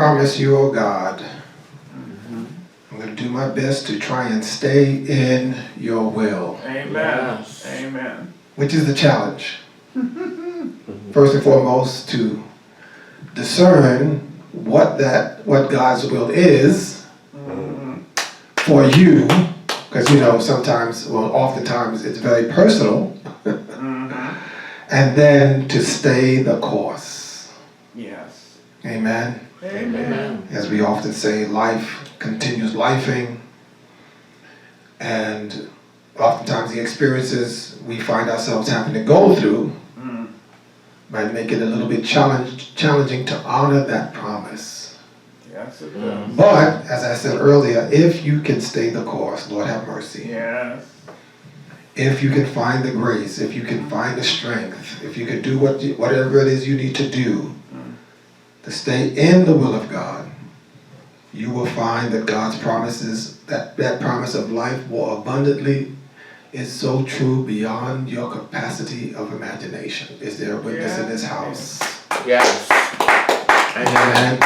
promise you, oh God, I'm going to do my best to try and stay in your will. Amen. Yes. Amen. Which is the challenge. First and foremost, to discern what God's will is for you, because sometimes, well, oftentimes it's very personal, and then to stay the course. Yes. Amen. Amen. As we often say, life continues lifing, and oftentimes the experiences we find ourselves having to go through might make it a little bit challenging to honor that promise. Yes, it does. But, as I said earlier, if you can stay the course, Lord have mercy. Yes. If you can find the grace, if you can find the strength, if you can do whatever it is you need to do to stay in the will of God, you will find that God's promises, that promise of life more abundantly, is so true beyond your capacity of imagination. Is there a witness in this house? Yes. Amen.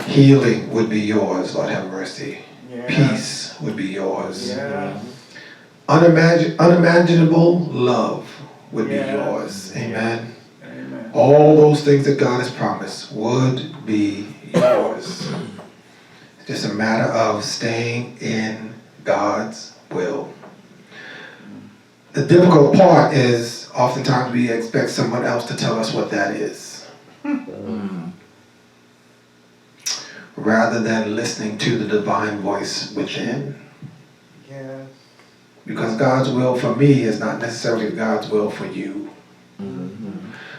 Healing would be yours, Lord have mercy. Yeah. Peace would be yours. Yes. Unimaginable love would be Yes. yours. Amen. Amen. All those things that God has promised would be yours. It's just a matter of staying in God's will. The difficult part is oftentimes we expect someone else to tell us what that is, rather than listening to the divine voice within. Yes. Because God's will for me is not necessarily God's will for you.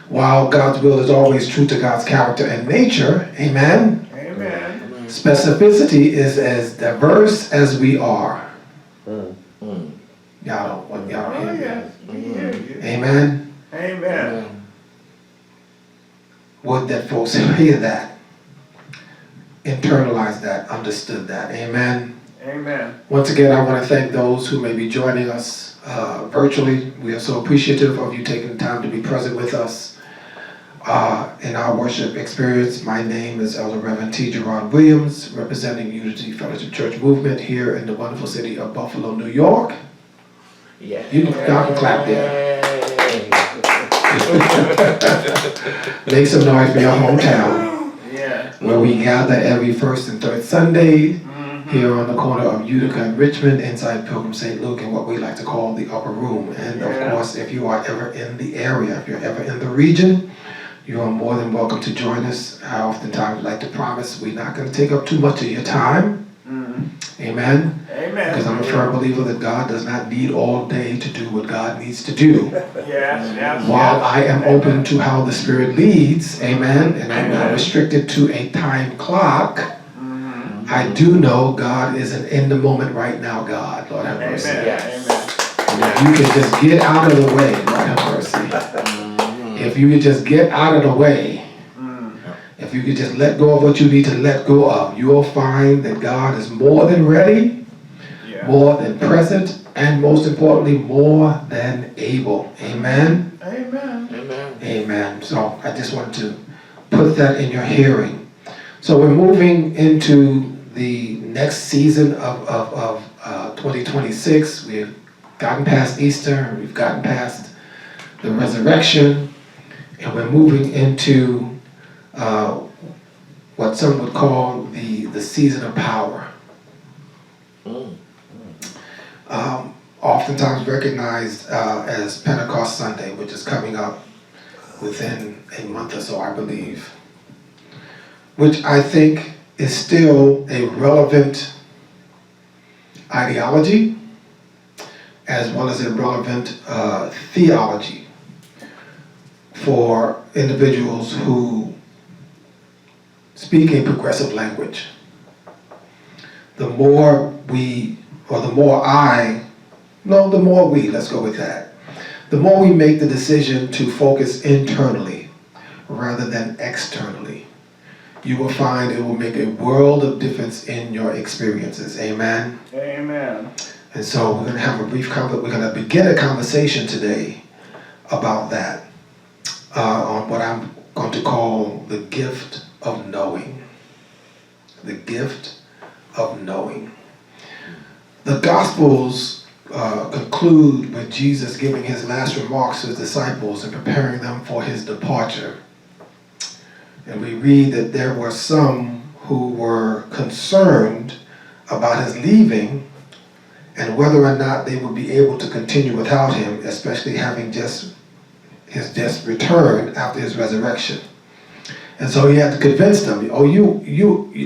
While God's will is always true to God's character and nature, amen, Amen. specificity is as diverse as we are. Y'all don't Oh, hear me. yes. We hear you. Amen. Amen. Would that folks hear that, internalize that, understood that. Amen. Amen. Once again, I want to thank those who may be joining us virtually. We are so appreciative of you taking the time to be present with us in our worship experience. My name is Elder Reverend T. Gerard Williams, representing Unity Fellowship Church Movement here in the wonderful city of Buffalo, New York. Yeah. Y'all can clap there. Make some noise for your hometown, Yeah. where we gather every first and third Sunday here on the corner of Utica and Richmond, inside Pilgrim St. Luke, in what we like to call the upper room. And of course, if you are ever in the area, if you're ever in the region, you are more than welcome to join us. I oftentimes like to promise we're not going to take up too much of your time. Amen. Amen. Because I'm a firm believer that God does not need all day to do what God needs to do. Yes. Yes. While yes. I am open to how the Spirit leads, amen, and I'm not restricted to a time clock, I do know God is an in the moment right now God. Lord have mercy. Amen. Yes. Amen. And if you can just get out of the way, Lord have mercy. If you could just get out of the way, if you could just let go of what you need to let go of, you will find that God is more than ready, Yeah. more than present, and most importantly, more than able. Amen? Amen. Amen. Amen. So I just wanted to put that in your hearing. So we're moving into the next season of 2026. We've gotten past Easter, we've gotten past the resurrection, and we're moving into what some would call the season of power. Oftentimes recognized as Pentecost Sunday, which is coming up within a month or so, I believe, which I think is still a relevant ideology as well as a relevant theology for individuals who speak a progressive language. The more we, let's go with that. The more we make the decision to focus internally rather than externally, you will find it will make a world of difference in your experiences. Amen? Amen. And so we're going to have a brief we're going to begin a conversation today about that, on what I'm going to call the gift of knowing. The gift of knowing. The Gospels conclude with Jesus giving his last remarks to his disciples and preparing them for his departure. And we read that there were some who were concerned about his leaving and whether or not they would be able to continue without him, especially having just returned after his resurrection. And so he had to convince them,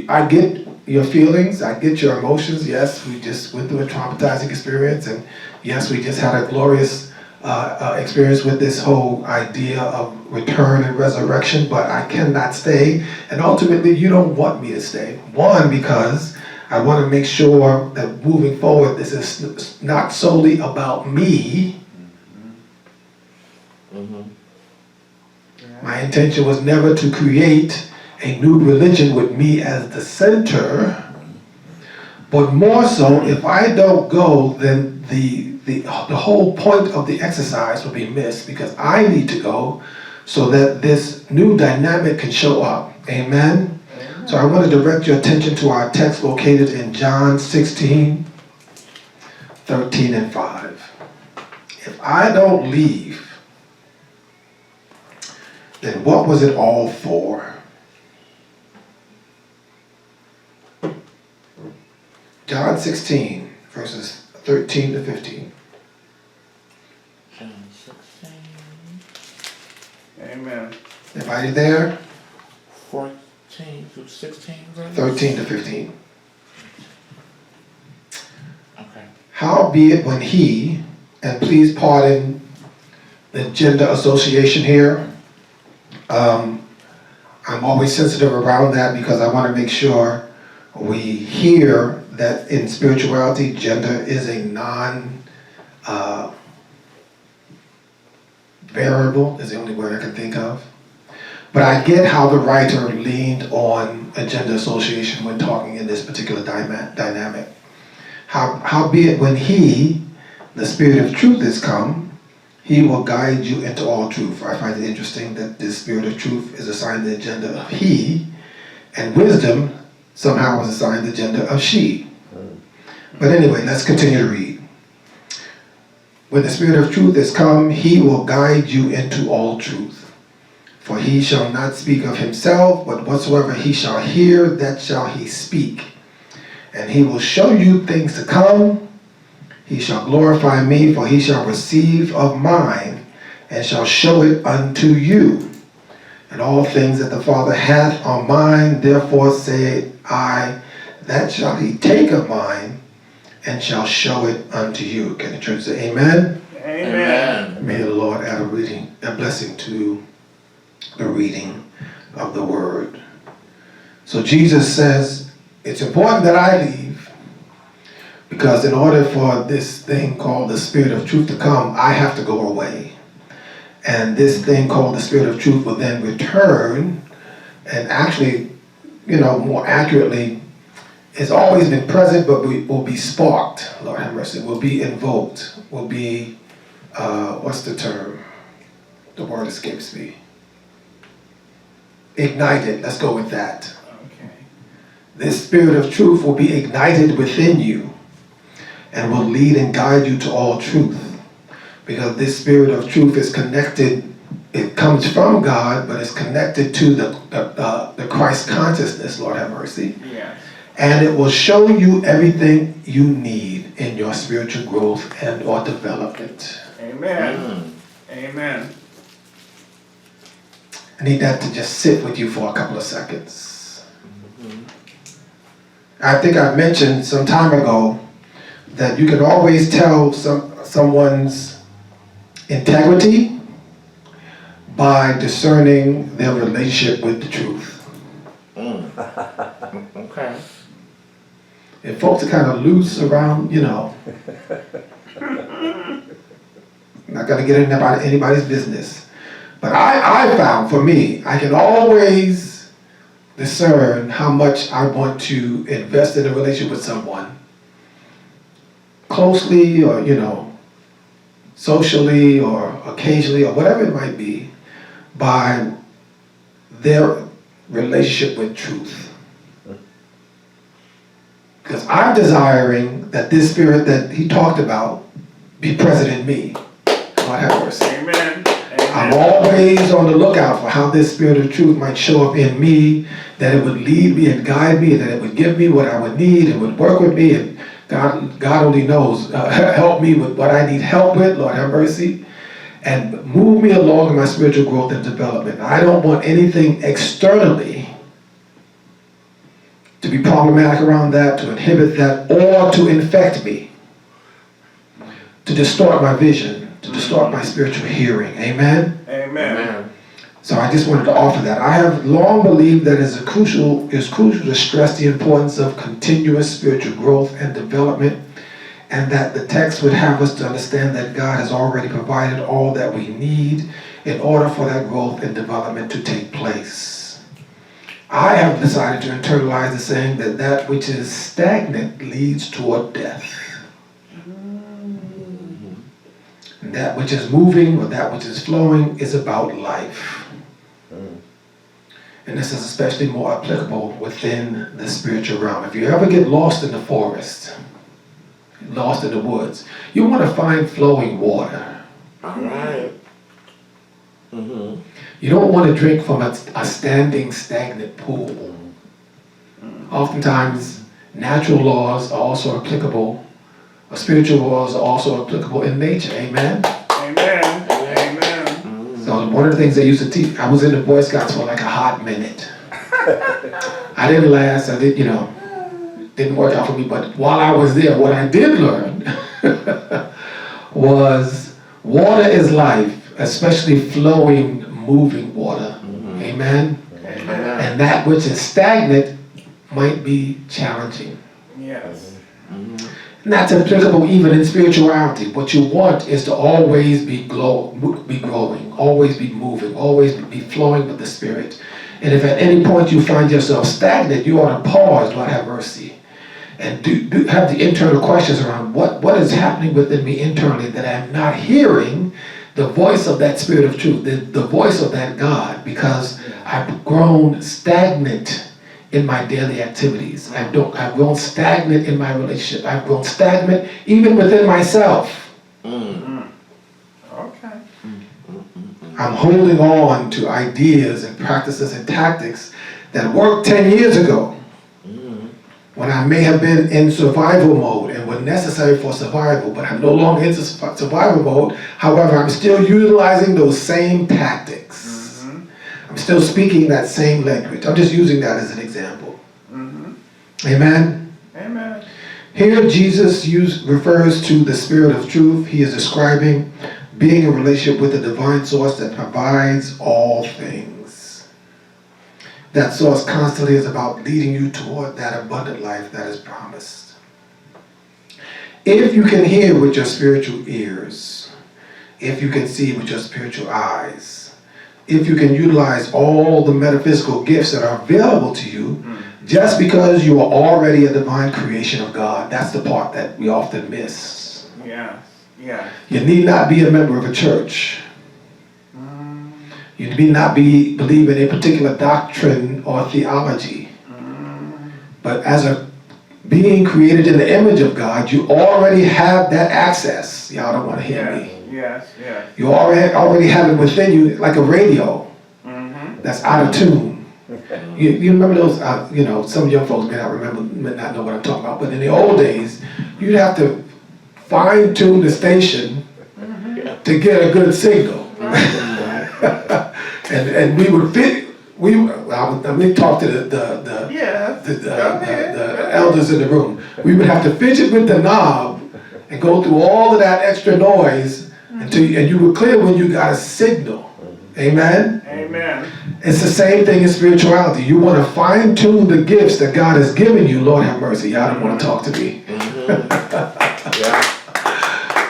I get your feelings, I get your emotions. Yes, we just went through a traumatizing experience, and yes, we just had a glorious experience with this whole idea of return and resurrection, but I cannot stay. And ultimately, you don't want me to stay. One, because I want to make sure that moving forward, this is not solely about me. My intention was never to create a new religion with me as the center, but more so, if I don't go, then the whole point of the exercise will be missed, because I need to go so that this new dynamic can show up. Amen? So I want to direct your attention to our text located in John 16, 13 and 5. If I don't leave, then what was it all for? John 16, verses 13 to 15. John 16. Amen. Everybody there? 14 through 16, verse? 13 to 15. Okay. Howbeit when he, and please pardon the gender association here, I'm always sensitive around that because I want to make sure we hear that in spirituality, gender is a variable, is the only word I can think of. But I get how the writer leaned on a gender association when talking in this particular dynamic. Howbeit when he, the Spirit of truth, is come, he will guide you into all truth. I find it interesting that this Spirit of truth is assigned the gender of he, and wisdom somehow was assigned the gender of she. But anyway, let's continue to read. When the Spirit of truth is come, he will guide you into all truth. For he shall not speak of himself, but whatsoever he shall hear, that shall he speak. And he will show you things to come. He shall glorify me, for he shall receive of mine, and shall show it unto you. And all things that the Father hath are mine, therefore say I, that shall he take of mine, and shall show it unto you. Can the church say amen? Amen. May the Lord add a blessing to the reading of the word. So Jesus says, it's important that I leave, because in order for this thing called the Spirit of truth to come, I have to go away. And this thing called the Spirit of truth will then return, and actually, more accurately, it's always been present, but will be sparked. Lord have mercy. Will be invoked. Will be, what's the term? The word escapes me. Ignited. Let's go with that. Okay. This Spirit of truth will be ignited within you and will lead and guide you to all truth. Because this Spirit of truth is connected, it comes from God, but it's connected to the Christ consciousness, Lord have mercy. Yes. And it will show you everything you need in your spiritual growth and or development. Amen. Amen. I need that to just sit with you for a couple of seconds. I think I mentioned some time ago that you can always tell someone's integrity by discerning their relationship with the truth. Okay. If folks are kind of loose around, not going to get into anybody's business. But I found, for me, I can always discern how much I want to invest in a relationship with someone. Closely or, socially or occasionally or whatever it might be, by relationship with truth. Because I'm desiring that this spirit that he talked about be present in me. God have mercy. Amen. I'm Amen. always on the lookout for how this spirit of truth might show up in me, that it would lead me and guide me, that it would give me what I would need, it would work with me, and God only knows. Help me with what I need help with, Lord have mercy, and move me along in my spiritual growth and development. I don't want anything externally to be problematic around that, to inhibit that, or to infect me, to distort my vision, to distort my spiritual hearing. Amen? Amen. So I just wanted to offer that. I have long believed that it's crucial to stress the importance of continuous spiritual growth and development, and that the text would have us to understand that God has already provided all that we need in order for that growth and development to take place. I have decided to internalize the saying that that which is stagnant leads toward death. And that which is moving or that which is flowing is about life. And this is especially more applicable within the spiritual realm. If you ever get lost in the forest, lost in the woods, you want to find flowing water. All right. Mm-hmm. You don't want to drink from a standing, stagnant pool. Oftentimes, natural laws are also applicable, or spiritual laws are also applicable in nature. Amen? Amen. Amen. So one of the things they used to teach, I was in the Boy Scouts for like a hot minute. I didn't last, didn't work out for me, but while I was there, what I did learn was water is life, especially flowing, moving water. Amen? Amen. And that which is stagnant might be challenging. Yes. And that's applicable even in spirituality. What you want is to always be growing, always be moving, always be flowing with the Spirit. And if at any point you find yourself stagnant, you ought to pause, Lord have mercy, and do have the internal questions around what is happening within me internally that I'm not hearing the voice of that Spirit of truth, the voice of that God, because I've grown stagnant in my daily activities. I've grown stagnant in my relationship. I've grown stagnant even within myself. Okay. I'm holding on to ideas and practices and tactics that worked 10 years ago when I may have been in survival mode and were necessary for survival, but I'm no longer in survival mode. However, I'm still utilizing those same tactics. I'm still speaking that same language. I'm just using that as an example. Amen? Amen. Here Jesus refers to the Spirit of truth. He is describing being in relationship with the divine source that provides all things. That source constantly is about leading you toward that abundant life that is promised. If you can hear with your spiritual ears, if you can see with your spiritual eyes, if you can utilize all the metaphysical gifts that are available to you, just because you are already a divine creation of God, that's the part that we often miss. Yes. Yes. You need not be a member of a church. You need not believe in a particular doctrine or theology. But as a being created in the image of God, you already have that access. Y'all don't want to hear me. Yes. Yes. You already have it within you, like a radio that's out of tune. You remember those? Some young folks may not know what I'm talking about. But in the old days, you'd have to fine tune the station to get a good signal, and we would fit. Let me talk to the elders in the room. We would have to fidget with the knob and go through all of that extra noise and you were clear when you got a signal. Amen? Amen. It's the same thing in spirituality. You want to fine tune the gifts that God has given you. Lord have mercy. Y'all don't want to talk to me.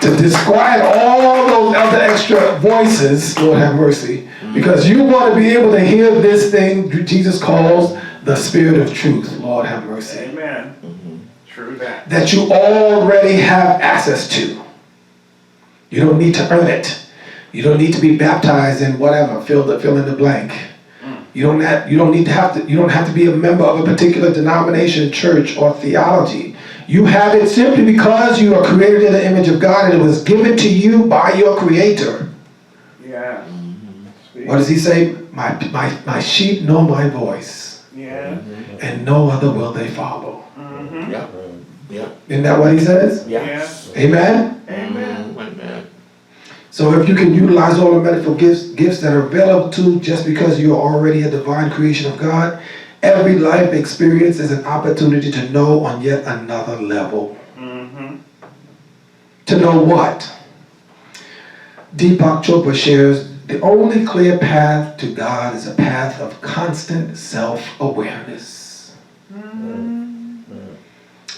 To disquiet all those other extra voices, Lord have mercy, because you want to be able to hear this thing Jesus calls the Spirit of truth. Lord have mercy. Amen. True that. That you already have access to. You don't need to earn it. You don't need to be baptized in whatever, fill in the blank. You don't have to be a member of a particular denomination, church, or theology. You have it simply because you are created in the image of God and it was given to you by your Creator. Yes. What does he say? My sheep know my voice, Yeah. and no other will they follow. Mm-hmm. Yeah. Yeah. Isn't that what he says? Yes. Amen? Amen. Amen. So if you can utilize all the medical gifts that are available to you just because you're already a divine creation of God, every life experience is an opportunity to know on yet another level. Mm-hmm. To know what? Deepak Chopra shares, the only clear path to God is a path of constant self-awareness.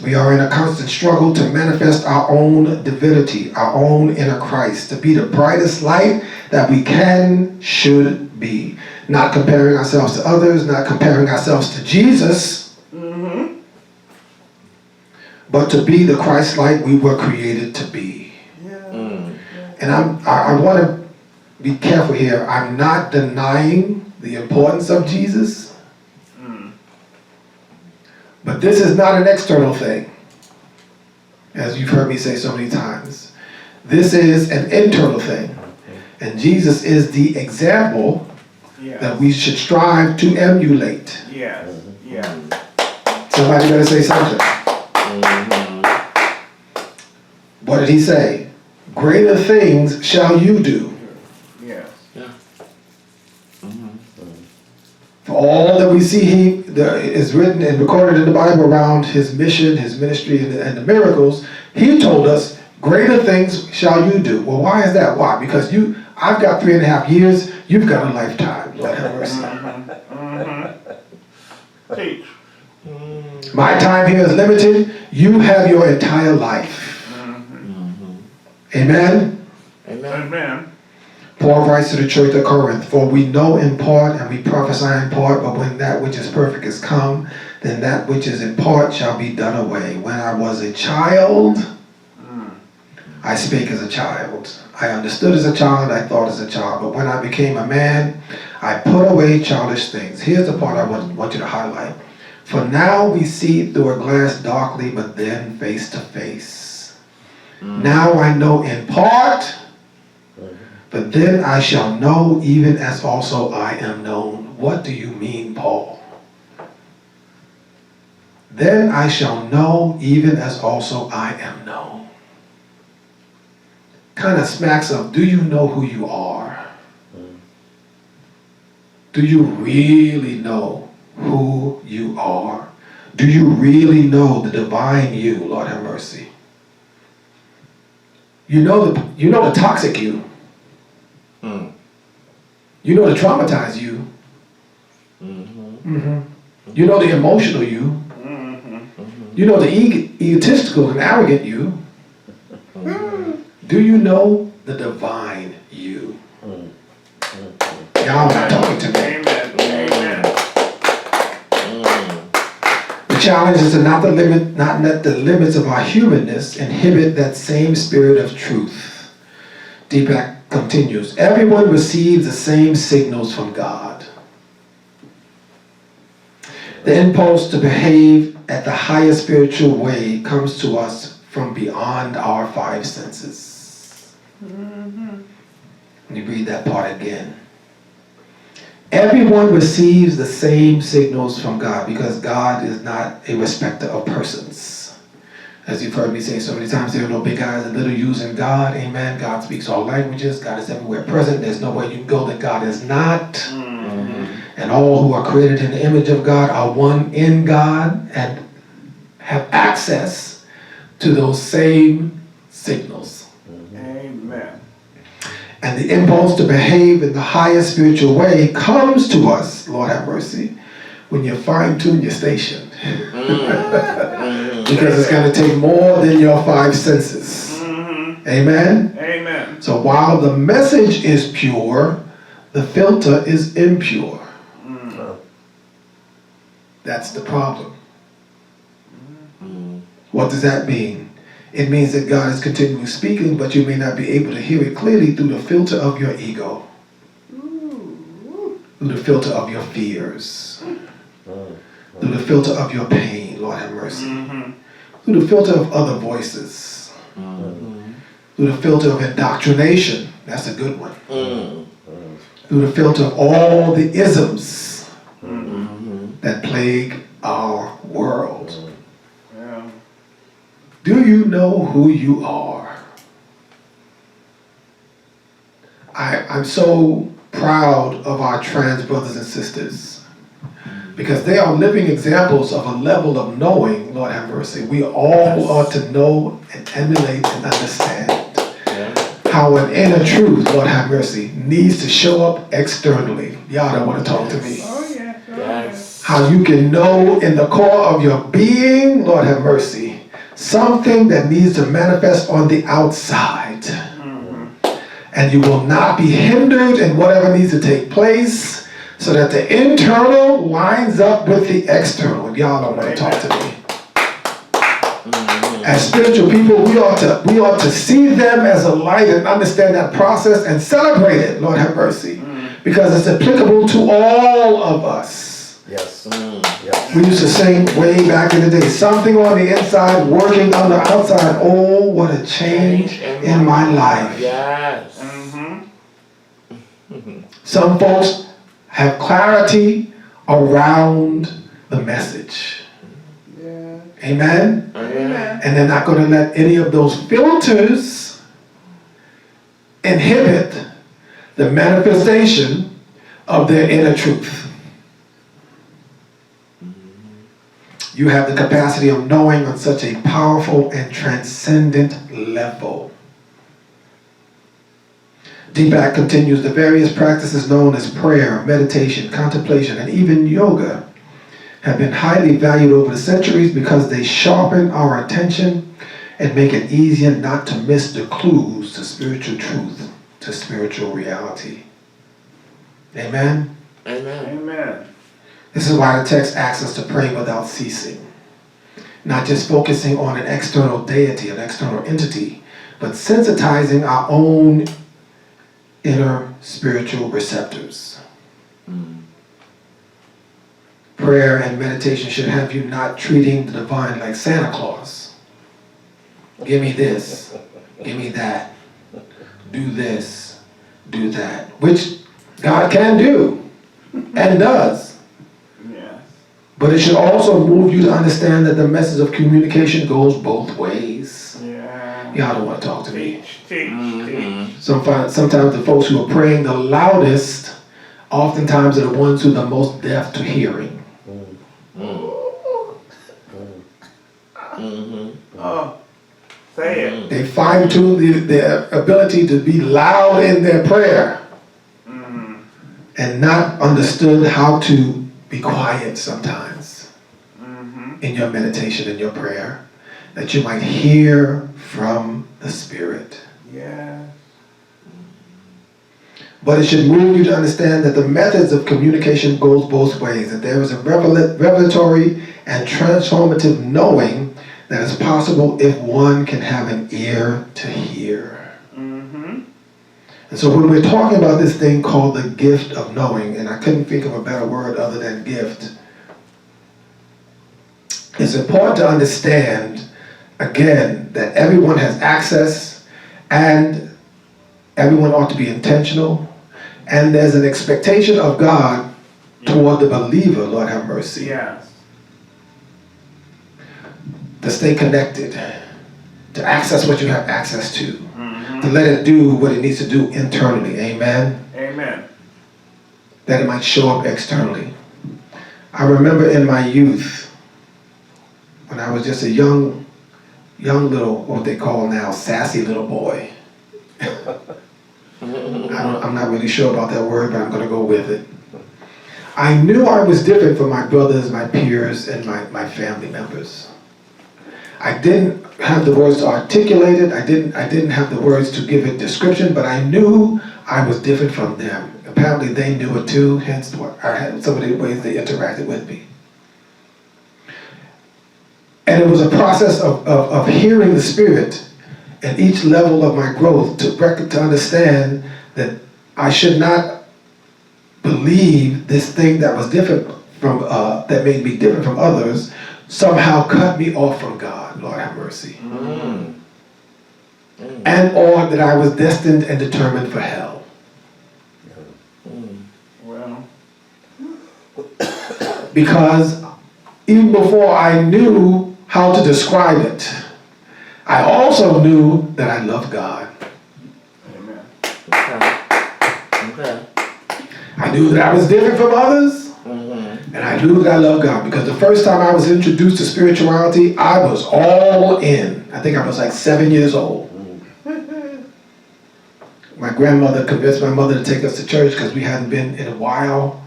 We are in a constant struggle to manifest our own divinity, our own inner Christ, to be the brightest light that we should be. Not comparing ourselves to others, not comparing ourselves to Jesus, but to be the Christ light we were created to be. And I want to be careful here. I'm not denying the importance of Jesus. But this is not an external thing, as you've heard me say so many times. This is an internal thing. And Jesus is the example that we should strive to emulate. Yes. Yes. Somebody better say something. What did he say? Greater things shall you do. Yes. For all that we see is written and recorded in the Bible around his mission, his ministry, and the miracles, he told us, greater things shall you do. Well, why is that? Why? Because I've got 3.5 years, you've got a lifetime. Lord have mercy. Teach. My time here is limited. You have your entire life. Amen? Amen. Paul writes to the church at Corinth, for we know in part and we prophesy in part, but when that which is perfect is come, then that which is in part shall be done away. When I was a child, I spake as a child. I understood as a child, I thought as a child. But when I became a man, I put away childish things. Here's the part I want you to highlight. For now we see through a glass darkly, but then face to face. Now I know in part, but then I shall know even as also I am known. What do you mean, Paul? Then I shall know even as also I am known. Kind of smacks of, do you know who you are? Do you really know who you are? Do you really know the divine you, Lord have mercy? You know the toxic you. You know the traumatized you. You know the emotional you. You know the egotistical and arrogant you. Do you know the divine you? Y'all not talking to me. Amen. The challenge is to not let the limits of our humanness inhibit that same spirit of truth. Deepak continues, everyone receives the same signals from God. The impulse to behave at the highest spiritual way comes to us from beyond our 5 senses. Let me read that part again. Everyone receives the same signals from God because God is not a respecter of persons. As you've heard me say so many times, there are no big eyes and little U's in God. Amen. God speaks all languages. God is everywhere present. There's nowhere you can go that God is not. And all who are created in the image of God are one in God and have access to those same signals. Amen. And the impulse to behave in the highest spiritual way comes to us, Lord have mercy, when you fine-tune your station. Because it's going to take more than your 5 senses. Amen? Amen. So while the message is pure, the filter is impure. That's the problem. What does that mean? It means that God is continually speaking, but you may not be able to hear it clearly through the filter of your ego. through the filter of your fears, through the filter of your pain, Lord have mercy, through the filter of other voices, through the filter of indoctrination, that's a good one, through the filter of all the isms that plague our world. Yeah. Do you know who you are? I'm so proud of our trans brothers and sisters because they are living examples of a level of knowing, Lord have mercy. We all ought to know and emulate and understand how an inner truth, Lord have mercy, needs to show up externally. Y'all don't want to talk to me. Oh, yeah. Oh, Yes. How you can know in the core of your being, Lord have mercy, something that needs to manifest on the outside. And you will not be hindered in whatever needs to take place so that the internal lines up with the external. Y'all don't want to talk to me. As spiritual people, we ought to see them as a light and understand that process and celebrate it, Lord have mercy. Because it's applicable to all of us. Yes. Yes. We used to sing way back in the day, something on the inside working on the outside. Oh, what a change in my life. Yes. Some folks have clarity around the message. Yeah. Amen? Amen. And they're not going to let any of those filters inhibit the manifestation of their inner truth. You have the capacity of knowing on such a powerful and transcendent level. Deepak continues, the various practices known as prayer, meditation, contemplation, and even yoga have been highly valued over the centuries because they sharpen our attention and make it easier not to miss the clues to spiritual truth, to spiritual reality. Amen? Amen. Amen. This is why the text asks us to pray without ceasing. Not just focusing on an external deity, an external entity, but sensitizing our own inner spiritual receptors. Prayer and meditation should have you not treating the divine like Santa Claus. Give me this, give me that, do this, do that, which God can do and does. Yes. But it should also move you to understand that the message of communication goes both ways. Yeah. Y'all don't want to talk to me. Teach. Sometimes the folks who are praying the loudest oftentimes are the ones who are the most deaf to hearing. Oh, say it. They fine-tune their ability to be loud in their prayer and not understood how to be quiet sometimes in your meditation, in your prayer, that you might hear from the Spirit. Yeah. But it should move you to understand that the methods of communication goes both ways, that there is a revelatory and transformative knowing that is possible if one can have an ear to hear. And so when we're talking about this thing called the gift of knowing, and I couldn't think of a better word other than gift, it's important to understand, again, that everyone has access and everyone ought to be intentional, and there's an expectation of God toward the believer, Lord have mercy, Yes. to stay connected, to access what you have access to, to let it do what it needs to do internally, amen? Amen. That it might show up externally. I remember in my youth, when I was just a young little, what they call now, sassy little boy. I'm not really sure about that word, but I'm going to go with it. I knew I was different from my brothers, my peers, and my family members. I didn't have the words to articulate it. I didn't have the words to give it description, but I knew I was different from them. Apparently they knew it too, hence some of the ways they interacted with me. And it was a process of hearing the Spirit at each level of my growth to understand that I should not believe this thing that was different from, that made me different from others, somehow cut me off from God. Lord have mercy. Mm. And or that I was destined and determined for hell. Well, Because even before I knew how to describe it, I also knew that I love God. amen. Okay. I knew that I was different from others, Mm-hmm. and I knew that I loved God. Because the first time I was introduced to spirituality, I was all in. I think I was like 7 years old. My grandmother convinced my mother to take us to church because we hadn't been in a while.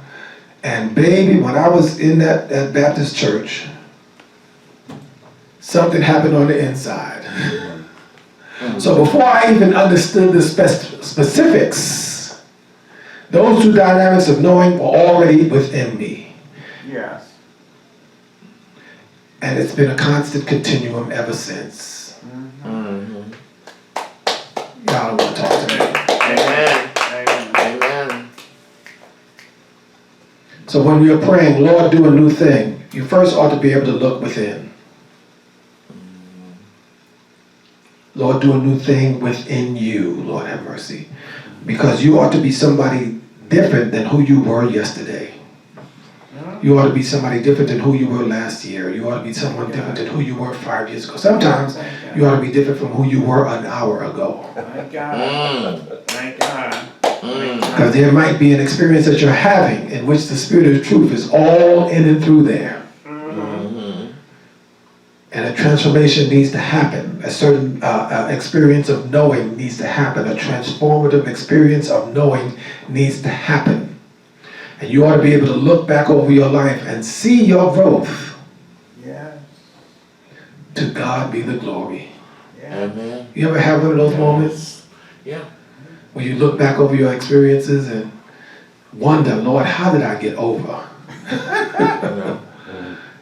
And baby, when I was in that Baptist church, something happened on the inside. So before I even understood the specifics, those two dynamics of knowing were already within me. Yes. And it's been a constant continuum ever since. Mm-hmm. Y'all don't want to talk to me. Amen. Amen. Amen. So when we are praying, Lord, do a new thing, you first ought to be able to look within. Lord, do a new thing within you, Lord have mercy. Because you ought to be somebody different than who you were yesterday. You ought to be somebody different than who you were last year. You ought to be someone different than who you were 5 years ago. Sometimes you ought to be different from who you were an hour ago. Thank God. Mm. Thank God. Mm. Because there might be an experience that you're having in which the Spirit of truth is all in and through there. Mm-hmm. And a transformation needs to happen. A certain experience of knowing needs to happen. A transformative experience of knowing needs to happen. And you ought to be able to look back over your life and see your growth. Yes. To God be the glory. Yes. Amen. You ever have one of those moments Yeah. where you look back over your experiences and wonder, Lord, how did I get over?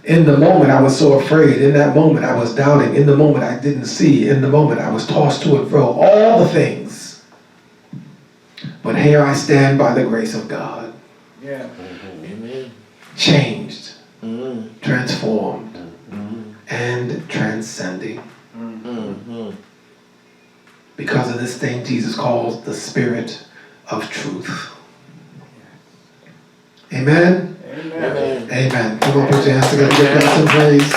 In the moment, I was so afraid. In that moment, I was doubting. In the moment, I didn't see. In the moment, I was tossed to and fro. All the things. But here I stand by the grace of God. Yeah. Amen. Changed, Mm-hmm. transformed, and transcending. Mm-hmm. Because of this thing Jesus calls the Spirit of truth. Amen? Amen. Amen. Amen. Come on, put your hands together. Give God some praise.